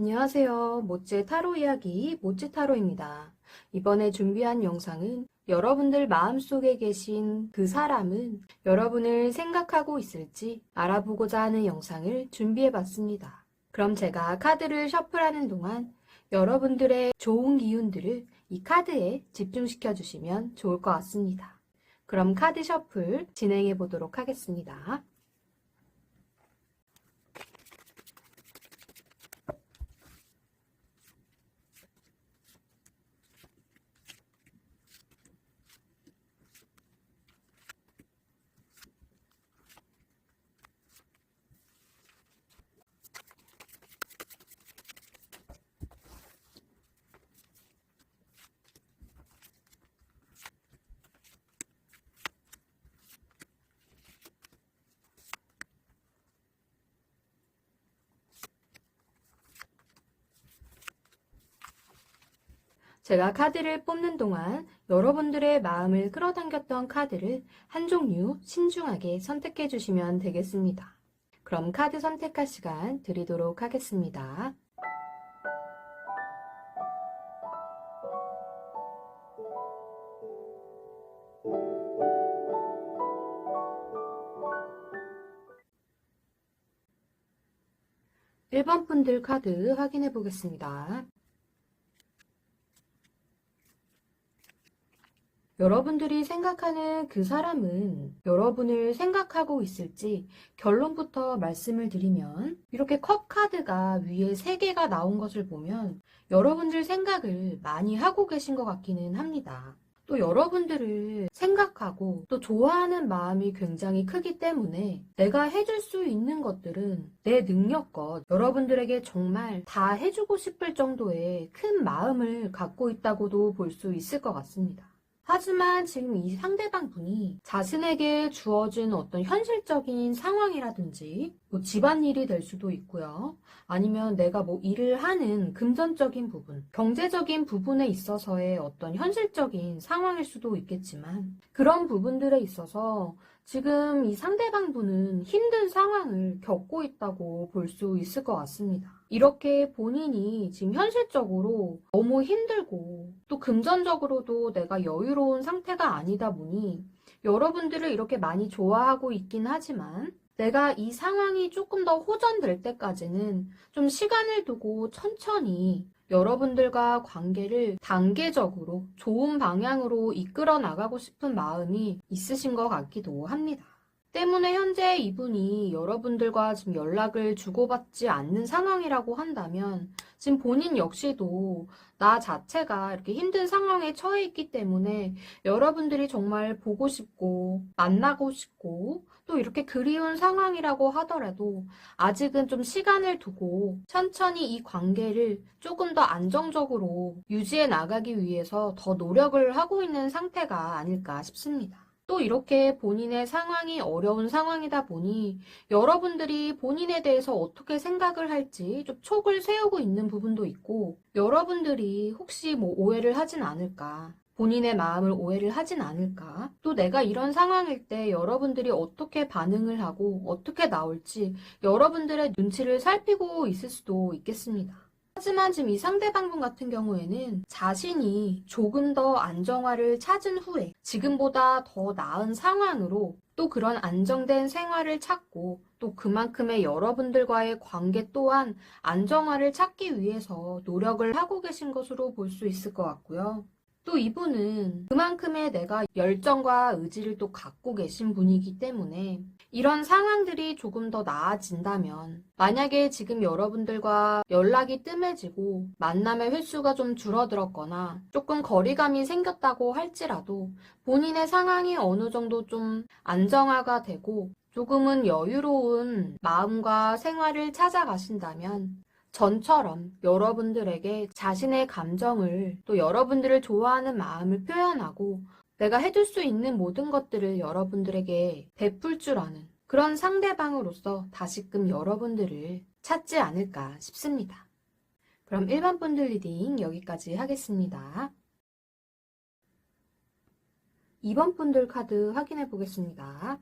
안녕하세요. 모찌 타로 이야기 모찌 타로입니다. 이번에 준비한 영상은 여러분들 마음속에 계신 그 사람은 여러분을 생각하고 있을지 알아보고자 하는 영상을 준비해 봤습니다. 그럼 제가 카드를 셔플하는 동안 여러분들의 좋은 기운들을 이 카드에 집중시켜 주시면 좋을 것 같습니다. 그럼 카드 셔플 진행해 보도록 하겠습니다. 제가 카드를 뽑는 동안 여러분들의 마음을 끌어당겼던 카드를 한 종류 신중하게 선택해 주시면 되겠습니다. 그럼 카드 선택할 시간 드리도록 하겠습니다. 일 번 분들 카드 확인해 보겠습니다. 여러분들이 생각하는 그 사람은 여러분을 생각하고 있을지 결론부터 말씀을 드리면 이렇게 컵 카드가 위에 3개가 나온 것을 보면 여러분들 생각을 많이 하고 계신 것 같기는 합니다. 또 여러분들을 생각하고 또 좋아하는 마음이 굉장히 크기 때문에 내가 해줄 수 있는 것들은 내 능력껏 여러분들에게 정말 다 해주고 싶을 정도의 큰 마음을 갖고 있다고도 볼 수 있을 것 같습니다. 하지만 지금 이 상대방 분이 자신에게 주어진 어떤 현실적인 상황이라든지 뭐 집안일이 될 수도 있고요. 아니면 내가 뭐 일을 하는 금전적인 부분, 경제적인 부분에 있어서의 어떤 현실적인 상황일 수도 있겠지만 그런 부분들에 있어서 지금 이 상대방 분은 힘든 상황을 겪고 있다고 볼 수 있을 것 같습니다. 이렇게 본인이 지금 현실적으로 너무 힘들고 또 금전적으로도 내가 여유로운 상태가 아니다 보니 여러분들을 이렇게 많이 좋아하고 있긴 하지만 내가 이 상황이 조금 더 호전될 때까지는 좀 시간을 두고 천천히 여러분들과 관계를 단계적으로 좋은 방향으로 이끌어 나가고 싶은 마음이 있으신 것 같기도 합니다. 때문에 현재 이분이 여러분들과 지금 연락을 주고받지 않는 상황이라고 한다면 지금 본인 역시도 나 자체가 이렇게 힘든 상황에 처해 있기 때문에 여러분들이 정말 보고 싶고 만나고 싶고 또 이렇게 그리운 상황이라고 하더라도 아직은 좀 시간을 두고 천천히 이 관계를 조금 더 안정적으로 유지해 나가기 위해서 더 노력을 하고 있는 상태가 아닐까 싶습니다. 또 이렇게 본인의 상황이 어려운 상황이다 보니 여러분들이 본인에 대해서 어떻게 생각을 할지 좀 촉을 세우고 있는 부분도 있고 여러분들이 혹시 뭐 오해를 하진 않을까 본인의 마음을 오해를 하진 않을까 또 내가 이런 상황일 때 여러분들이 어떻게 반응을 하고 어떻게 나올지 여러분들의 눈치를 살피고 있을 수도 있겠습니다. 하지만 지금 이 상대방분 같은 경우에는 자신이 조금 더 안정화를 찾은 후에 지금보다 더 나은 상황으로 또 그런 안정된 생활을 찾고 또 그만큼의 여러분들과의 관계 또한 안정화를 찾기 위해서 노력을 하고 계신 것으로 볼 수 있을 것 같고요. 또 이분은 그만큼의 내가 열정과 의지를 또 갖고 계신 분이기 때문에 이런 상황들이 조금 더 나아진다면 만약에 지금 여러분들과 연락이 뜸해지고 만남의 횟수가 좀 줄어들었거나 조금 거리감이 생겼다고 할지라도 본인의 상황이 어느 정도 좀 안정화가 되고 조금은 여유로운 마음과 생활을 찾아가신다면 전처럼 여러분들에게 자신의 감정을 또 여러분들을 좋아하는 마음을 표현하고 내가 해줄 수 있는 모든 것들을 여러분들에게 베풀 줄 아는 그런 상대방으로서 다시금 여러분들을 찾지 않을까 싶습니다. 그럼 일반 분들 리딩 여기까지 하겠습니다. 2번 분들 카드 확인해 보겠습니다.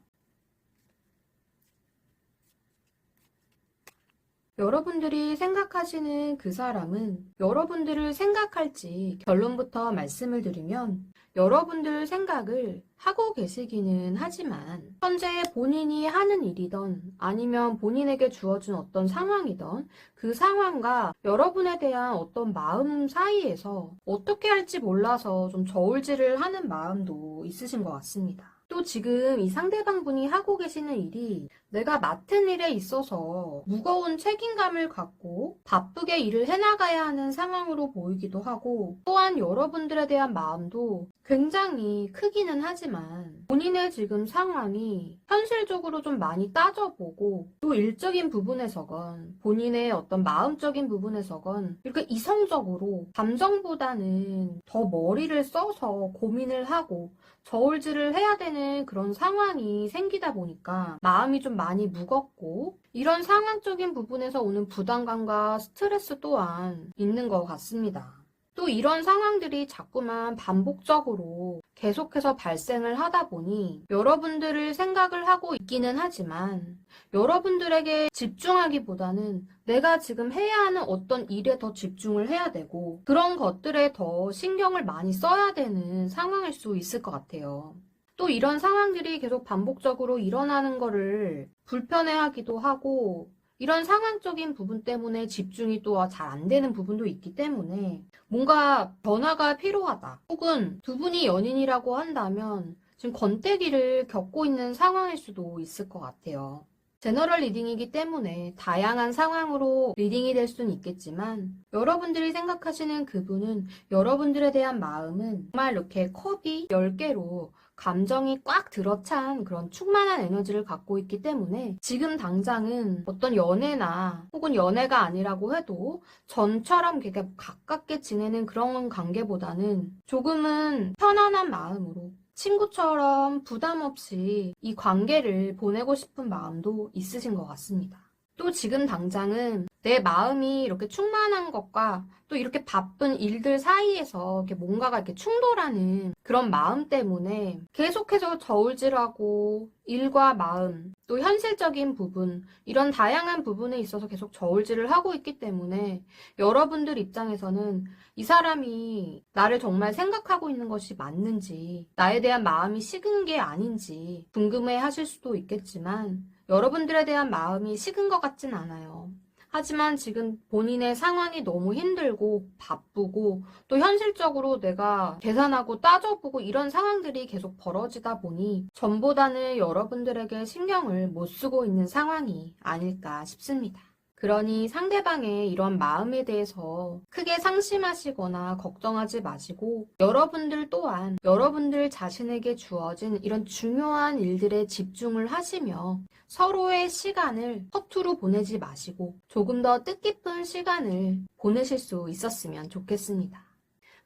여러분들이 생각하시는 그 사람은 여러분들을 생각할지 결론부터 말씀을 드리면 여러분들 생각을 하고 계시기는 하지만 현재 본인이 하는 일이든 아니면 본인에게 주어진 어떤 상황이든 그 상황과 여러분에 대한 어떤 마음 사이에서 어떻게 할지 몰라서 좀 저울질을 하는 마음도 있으신 것 같습니다. 또 지금 이 상대방분이 하고 계시는 일이 내가 맡은 일에 있어서 무거운 책임감을 갖고 바쁘게 일을 해나가야 하는 상황으로 보이기도 하고 또한 여러분들에 대한 마음도 굉장히 크기는 하지만 본인의 지금 상황이 현실적으로 좀 많이 따져보고 또 일적인 부분에서건 본인의 어떤 마음적인 부분에서건 이렇게 이성적으로 감정보다는 더 머리를 써서 고민을 하고 저울질을 해야 되는 그런 상황이 생기다 보니까 마음이 좀 많이 무겁고 이런 상황적인 부분에서 오는 부담감과 스트레스 또한 있는 것 같습니다. 또 이런 상황들이 자꾸만 반복적으로 계속해서 발생을 하다 보니 여러분들을 생각을 하고 있기는 하지만 여러분들에게 집중하기보다는 내가 지금 해야 하는 어떤 일에 더 집중을 해야 되고 그런 것들에 더 신경을 많이 써야 되는 상황일 수 있을 것 같아요. 또 이런 상황들이 계속 반복적으로 일어나는 거를 불편해하기도 하고 이런 상황적인 부분 때문에 집중이 또 잘 안 되는 부분도 있기 때문에 뭔가 변화가 필요하다. 혹은 두 분이 연인이라고 한다면 지금 권태기를 겪고 있는 상황일 수도 있을 것 같아요. 제너럴 리딩이기 때문에 다양한 상황으로 리딩이 될 수는 있겠지만 여러분들이 생각하시는 그분은 여러분들에 대한 마음은 정말 이렇게 컵이 10개로 감정이 꽉 들어찬 그런 충만한 에너지를 갖고 있기 때문에 지금 당장은 어떤 연애나 혹은 연애가 아니라고 해도 전처럼 되게 가깝게 지내는 그런 관계보다는 조금은 편안한 마음으로 친구처럼 부담 없이 이 관계를 보내고 싶은 마음도 있으신 것 같습니다. 또 지금 당장은 내 마음이 이렇게 충만한 것과 또 이렇게 바쁜 일들 사이에서 이렇게 뭔가가 이렇게 충돌하는 그런 마음 때문에 계속해서 저울질하고 일과 마음, 또 현실적인 부분, 이런 다양한 부분에 있어서 계속 저울질을 하고 있기 때문에 여러분들 입장에서는 이 사람이 나를 정말 생각하고 있는 것이 맞는지, 나에 대한 마음이 식은 게 아닌지 궁금해 하실 수도 있겠지만 여러분들에 대한 마음이 식은 것 같진 않아요. 하지만 지금 본인의 상황이 너무 힘들고 바쁘고 또 현실적으로 내가 계산하고 따져보고 이런 상황들이 계속 벌어지다 보니 전보다는 여러분들에게 신경을 못 쓰고 있는 상황이 아닐까 싶습니다. 그러니 상대방의 이런 마음에 대해서 크게 상심하시거나 걱정하지 마시고 여러분들 또한 여러분들 자신에게 주어진 이런 중요한 일들에 집중을 하시며 서로의 시간을 허투루 보내지 마시고 조금 더 뜻깊은 시간을 보내실 수 있었으면 좋겠습니다.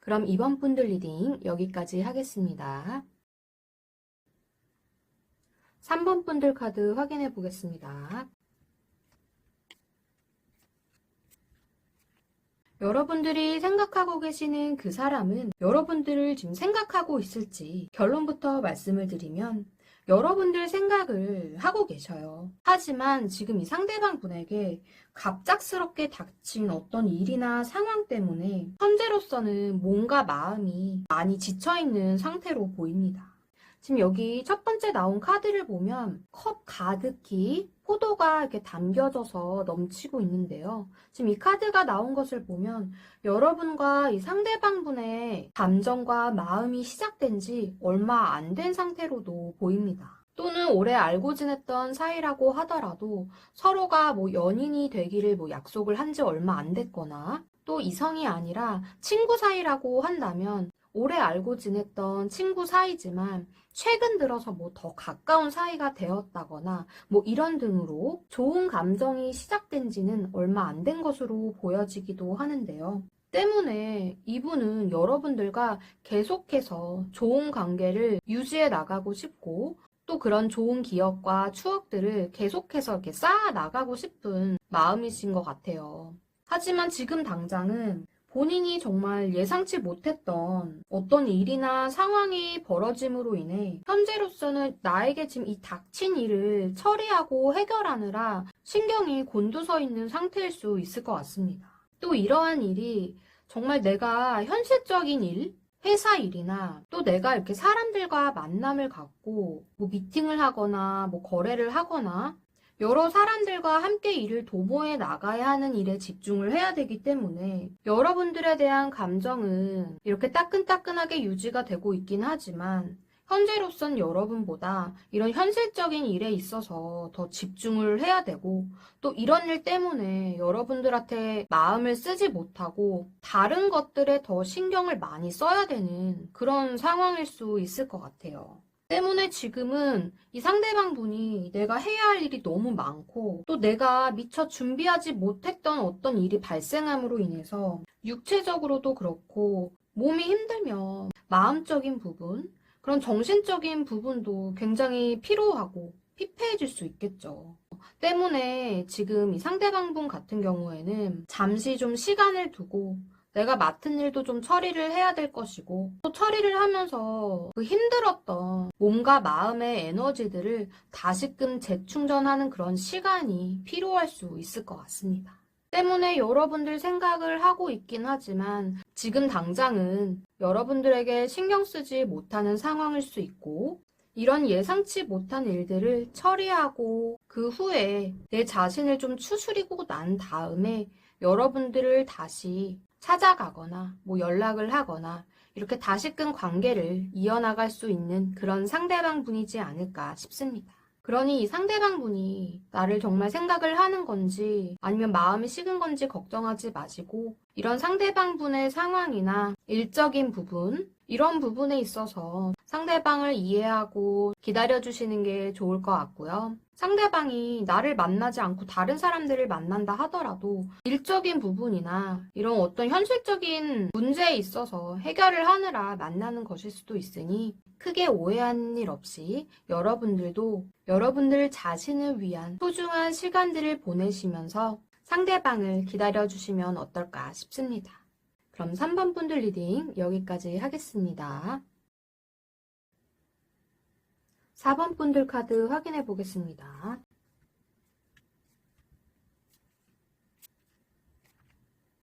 그럼 이번 분들 리딩 여기까지 하겠습니다. 3번 분들 카드 확인해 보겠습니다. 여러분들이 생각하고 계시는 그 사람은 여러분들을 지금 생각하고 있을지 결론부터 말씀을 드리면 여러분들 생각을 하고 계셔요. 하지만 지금 이 상대방 분에게 갑작스럽게 닥친 어떤 일이나 상황 때문에 현재로서는 뭔가 마음이 많이 지쳐있는 상태로 보입니다. 지금 여기 첫 번째 나온 카드를 보면 컵 가득히 포도가 이렇게 담겨져서 넘치고 있는데요. 지금 이 카드가 나온 것을 보면 여러분과 이 상대방분의 감정과 마음이 시작된 지 얼마 안 된 상태로도 보입니다. 또는 오래 알고 지냈던 사이라고 하더라도 서로가 연인이 되기를 약속을 한 지 얼마 안 됐거나 또 이성이 아니라 친구 사이라고 한다면 오래 알고 지냈던 친구 사이지만 최근 들어서 더 가까운 사이가 되었다거나 이런 등으로 좋은 감정이 시작된 지는 얼마 안 된 것으로 보여지기도 하는데요. 때문에 이분은 여러분들과 계속해서 좋은 관계를 유지해 나가고 싶고 또 그런 좋은 기억과 추억들을 계속해서 이렇게 쌓아 나가고 싶은 마음이신 것 같아요. 하지만 지금 당장은 본인이 정말 예상치 못했던 어떤 일이나 상황이 벌어짐으로 인해 현재로서는 나에게 지금 이 닥친 일을 처리하고 해결하느라 신경이 곤두서 있는 상태일 수 있을 것 같습니다. 또 이러한 일이 정말 내가 현실적인 일, 회사 일이나 또 내가 이렇게 사람들과 만남을 갖고 뭐 미팅을 하거나 뭐 거래를 하거나 여러 사람들과 함께 일을 도모해 나가야 하는 일에 집중을 해야 되기 때문에 여러분들에 대한 감정은 이렇게 따끈따끈하게 유지가 되고 있긴 하지만 현재로선 여러분보다 이런 현실적인 일에 있어서 더 집중을 해야 되고 또 이런 일 때문에 여러분들한테 마음을 쓰지 못하고 다른 것들에 더 신경을 많이 써야 되는 그런 상황일 수 있을 것 같아요. 때문에 지금은 이 상대방 분이 내가 해야 할 일이 너무 많고 또 내가 미처 준비하지 못했던 어떤 일이 발생함으로 인해서 육체적으로도 그렇고 몸이 힘들면 마음적인 부분, 그런 정신적인 부분도 굉장히 피로하고 피폐해질 수 있겠죠. 때문에 지금 이 상대방 분 같은 경우에는 잠시 좀 시간을 두고 내가 맡은 일도 좀 처리를 해야 될 것이고 또 처리를 하면서 그 힘들었던 몸과 마음의 에너지들을 다시금 재충전하는 그런 시간이 필요할 수 있을 것 같습니다. 때문에 여러분들 생각을 하고 있긴 하지만 지금 당장은 여러분들에게 신경 쓰지 못하는 상황일 수 있고 이런 예상치 못한 일들을 처리하고 그 후에 내 자신을 좀 추스리고 난 다음에 여러분들을 다시 찾아가거나 뭐 연락을 하거나 이렇게 다시금 관계를 이어나갈 수 있는 그런 상대방 분이지 않을까 싶습니다. 그러니 이 상대방 분이 나를 정말 생각을 하는 건지 아니면 마음이 식은 건지 걱정하지 마시고 이런 상대방 분의 상황이나 일적인 부분 이런 부분에 있어서 상대방을 이해하고 기다려주시는 게 좋을 것 같고요. 상대방이 나를 만나지 않고 다른 사람들을 만난다 하더라도 일적인 부분이나 이런 어떤 현실적인 문제에 있어서 해결을 하느라 만나는 것일 수도 있으니 크게 오해하는 일 없이 여러분들도 여러분들 자신을 위한 소중한 시간들을 보내시면서 상대방을 기다려주시면 어떨까 싶습니다. 그럼 3번 분들 리딩 여기까지 하겠습니다. 4번 분들 카드 확인해 보겠습니다.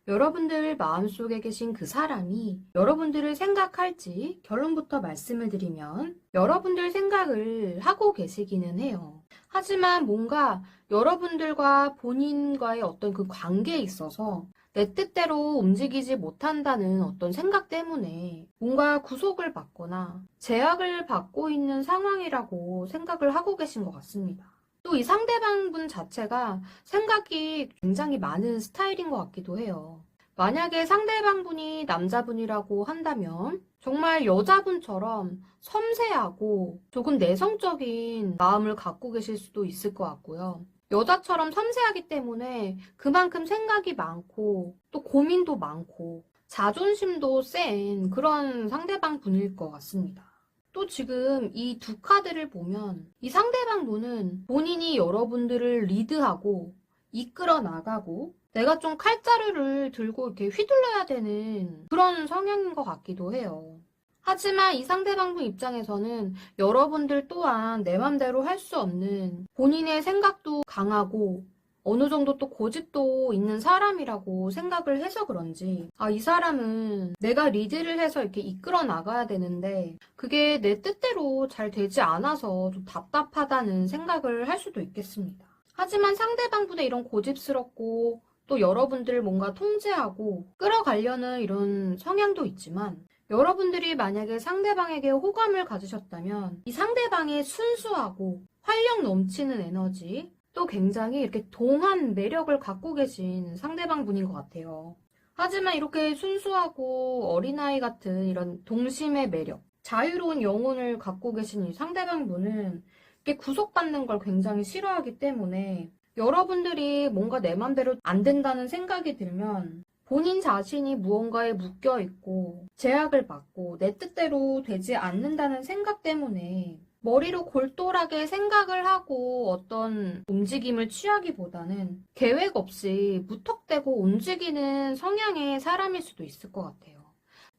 여러분들 마음속에 계신 그 사람이 여러분들을 생각할지 결론부터 말씀을 드리면 여러분들 생각을 하고 계시기는 해요. 하지만 뭔가 여러분들과 본인과의 어떤 그 관계에 있어서 내 뜻대로 움직이지 못한다는 어떤 생각 때문에 뭔가 구속을 받거나 제약을 받고 있는 상황이라고 생각을 하고 계신 것 같습니다. 또 이 상대방 분 자체가 생각이 굉장히 많은 스타일인 것 같기도 해요. 만약에 상대방 분이 남자분이라고 한다면 정말 여자분처럼 섬세하고 조금 내성적인 마음을 갖고 계실 수도 있을 것 같고요. 여자처럼 섬세하기 때문에 그만큼 생각이 많고 또 고민도 많고 자존심도 센 그런 상대방 분일 것 같습니다. 또 지금 이 두 카드를 보면 이 상대방 분은 본인이 여러분들을 리드하고 이끌어 나가고 내가 좀 칼자루를 들고 이렇게 휘둘러야 되는 그런 성향인 것 같기도 해요. 하지만 이 상대방 분 입장에서는 여러분들 또한 내 맘대로 할 수 없는 본인의 생각도 강하고 어느 정도 또 고집도 있는 사람이라고 생각을 해서 그런지 이 사람은 내가 리드를 해서 이렇게 이끌어 나가야 되는데 그게 내 뜻대로 잘 되지 않아서 좀 답답하다는 생각을 할 수도 있겠습니다. 하지만 상대방 분의 이런 고집스럽고 또 여러분들을 뭔가 통제하고 끌어가려는 이런 성향도 있지만 여러분들이 만약에 상대방에게 호감을 가지셨다면 이 상대방의 순수하고 활력 넘치는 에너지 또 굉장히 이렇게 동안 매력을 갖고 계신 상대방 분인 것 같아요. 하지만 이렇게 순수하고 어린아이 같은 이런 동심의 매력, 자유로운 영혼을 갖고 계신 이 상대방 분은 이렇게 구속받는 걸 굉장히 싫어하기 때문에 여러분들이 뭔가 내 맘대로 안 된다는 생각이 들면 본인 자신이 무언가에 묶여있고 제약을 받고 내 뜻대로 되지 않는다는 생각 때문에 머리로 골똘하게 생각을 하고 어떤 움직임을 취하기보다는 계획 없이 무턱대고 움직이는 성향의 사람일 수도 있을 것 같아요.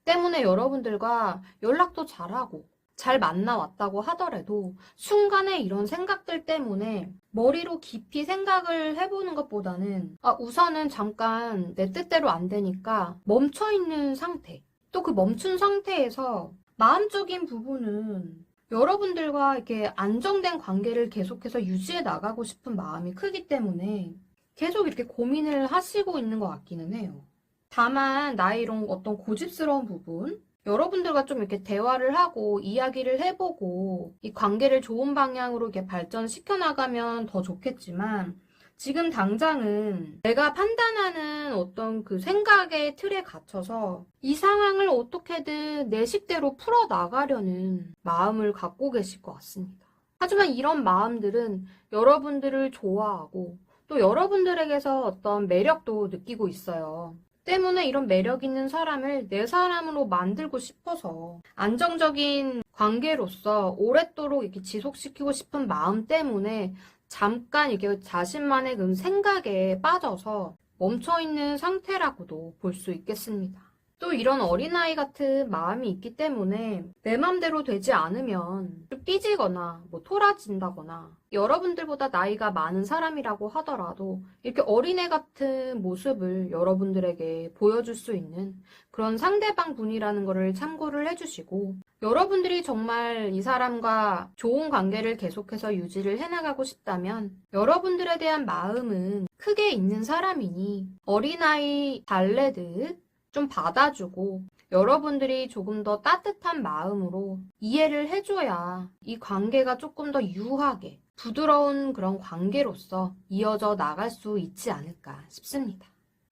때문에 여러분들과 연락도 잘하고 잘 만나왔다고 하더라도 순간에 이런 생각들 때문에 머리로 깊이 생각을 해보는 것보다는 우선은 잠깐 내 뜻대로 안 되니까 멈춰있는 상태. 또 그 멈춘 상태에서 마음적인 부분은 여러분들과 이렇게 안정된 관계를 계속해서 유지해 나가고 싶은 마음이 크기 때문에 계속 이렇게 고민을 하시고 있는 것 같기는 해요. 다만 나의 이런 어떤 고집스러운 부분, 여러분들과 좀 이렇게 대화를 하고 이야기를 해보고 이 관계를 좋은 방향으로 이렇게 발전시켜 나가면 더 좋겠지만 지금 당장은 내가 판단하는 어떤 그 생각의 틀에 갇혀서 이 상황을 어떻게든 내 식대로 풀어나가려는 마음을 갖고 계실 것 같습니다. 하지만 이런 마음들은 여러분들을 좋아하고 또 여러분들에게서 어떤 매력도 느끼고 있어요. 때문에 이런 매력 있는 사람을 내 사람으로 만들고 싶어서 안정적인 관계로서 오랫도록 이렇게 지속시키고 싶은 마음 때문에 잠깐 이게 자신만의 그 생각에 빠져서 멈춰있는 상태라고도 볼 수 있겠습니다. 또 이런 어린아이 같은 마음이 있기 때문에 내 맘대로 되지 않으면 좀 삐지거나 토라진다거나 여러분들보다 나이가 많은 사람이라고 하더라도 이렇게 어린애 같은 모습을 여러분들에게 보여줄 수 있는 그런 상대방 분이라는 것을 참고를 해주시고 여러분들이 정말 이 사람과 좋은 관계를 계속해서 유지를 해나가고 싶다면 여러분들에 대한 마음은 크게 있는 사람이니 어린아이 달래듯 좀 받아주고 여러분들이 조금 더 따뜻한 마음으로 이해를 해줘야 이 관계가 조금 더 유하게 부드러운 그런 관계로서 이어져 나갈 수 있지 않을까 싶습니다.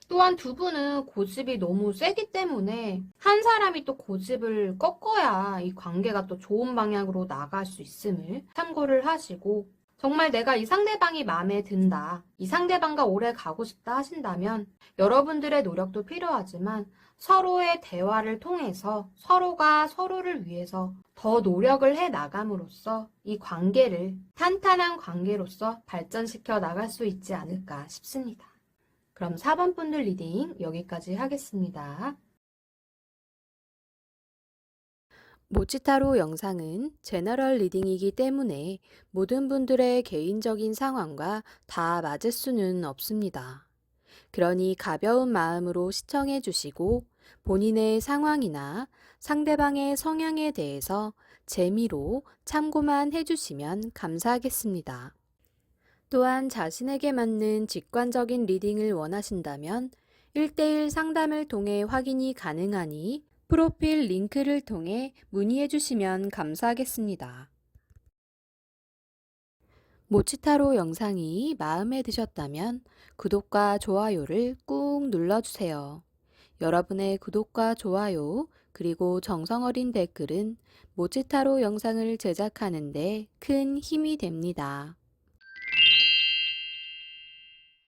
또한 두 분은 고집이 너무 세기 때문에 한 사람이 또 고집을 꺾어야 이 관계가 또 좋은 방향으로 나갈 수 있음을 참고를 하시고 정말 내가 이 상대방이 마음에 든다, 이 상대방과 오래 가고 싶다 하신다면 여러분들의 노력도 필요하지만 서로의 대화를 통해서 서로가 서로를 위해서 더 노력을 해 나감으로써 이 관계를 탄탄한 관계로서 발전시켜 나갈 수 있지 않을까 싶습니다. 그럼 4번 분들 리딩 여기까지 하겠습니다. 모치타로 영상은 제너럴 리딩이기 때문에 모든 분들의 개인적인 상황과 다 맞을 수는 없습니다. 그러니 가벼운 마음으로 시청해 주시고 본인의 상황이나 상대방의 성향에 대해서 재미로 참고만 해주시면 감사하겠습니다. 또한 자신에게 맞는 직관적인 리딩을 원하신다면 1대1 상담을 통해 확인이 가능하니 프로필 링크를 통해 문의해 주시면 감사하겠습니다. 모치타로 영상이 마음에 드셨다면 구독과 좋아요를 꾹 눌러주세요. 여러분의 구독과 좋아요 그리고 정성어린 댓글은 모치타로 영상을 제작하는 데 큰 힘이 됩니다.